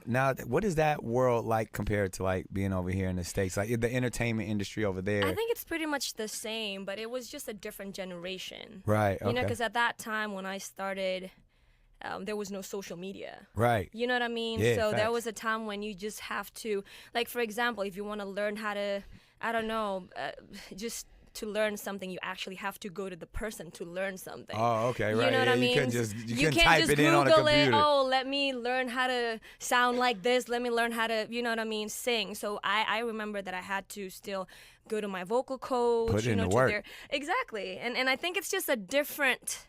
Now, what is that world like compared to like being over here in the States? Like the entertainment industry over there. I think it's pretty much the same, but it was just a different generation. Right. Okay. You know, because at that time when I started, there was no social media. Right. You know what I mean? Yeah, So there facts. was a time when you just have to, like, for example, if you want to learn how to, I don't know, just to learn something, you actually have to go to the person to learn something. Oh, okay, right. You know what I mean? You couldn't just You can't type just it Google in on a computer. it. Oh, let me learn how to sound like this. Let me learn how to, you know what I mean, sing. So I remember that I had to still go to my vocal coach. Put in you know, the to work. Exactly. And I think it's just a different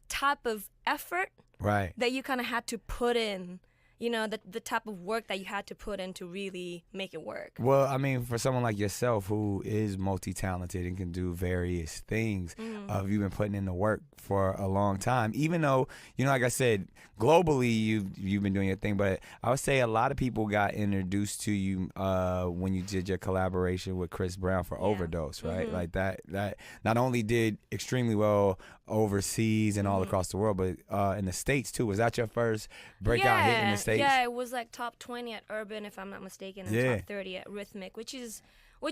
type of effort Right. that you kind of had to put in. You know, the type of work that you had to put in to really make it work. Well, I mean, for someone like yourself who is multi-talented and can do various things, you've been putting in the work for a long time. Even though, you know, like I said, globally you've been doing your thing, but I would say a lot of people got introduced to you when you did your collaboration with Chris Brown for Overdose, right? Like that not only did extremely well overseas and all across the world, but in the States too. Was that your first breakout hit in the States? Yeah, it was like top 20 at Urban, if I'm not mistaken, and top 30 at Rhythmic, which is cool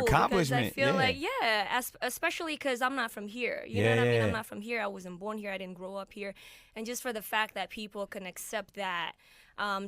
because I feel like especially because I'm not from here. You know what I mean? I'm not from here. I wasn't born here. I didn't grow up here, and just for the fact that people can accept that,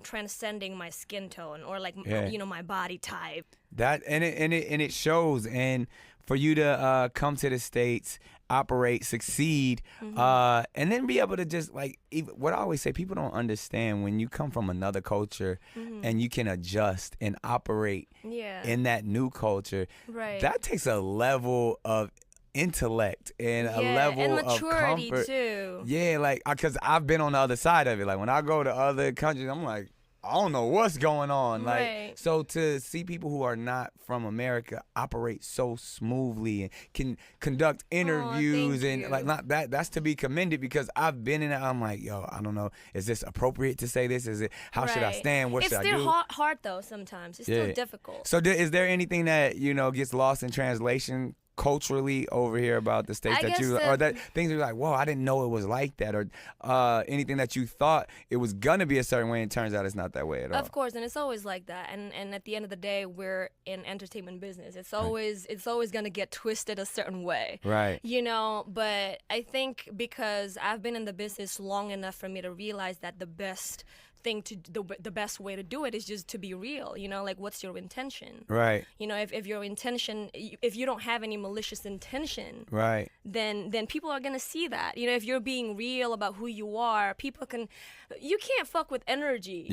transcending my skin tone or like you know, my body type. That and it shows. And for you to come to the States, operate, succeed, and then be able to just like, even, what I always say, people don't understand when you come from another culture and you can adjust and operate in that new culture. Right. That takes a level of intellect and a level and of maturity comfort too. Yeah, like because I've been on the other side of it. Like when I go to other countries, I'm like, I don't know what's going on. Like, so to see people who are not from America operate so smoothly and can conduct interviews and like, not that's to be commended, because I've been in it. I'm like, yo, I don't know. Is this appropriate to say this? Is it, how should I stand? What should I do? It's still hard though sometimes. It's still difficult. So is there anything that, you know, gets lost in translation culturally over here about the States that you, or that things are like, whoa, I didn't know it was like that, or anything that you thought it was gonna be a certain way and it turns out it's not that way at all? Of course, and it's always like that. And at the end of the day, we're in entertainment business. It's always gonna get twisted a certain way. Right. You know, but I think because I've been in the business long enough for me to realize that the best way to do it is just to be real. You know, like, what's your intention? Right. You know, if your intention, if you don't have any malicious intention, right, then people are gonna see that. You know, if you're being real about who you are, you can't fuck with energy.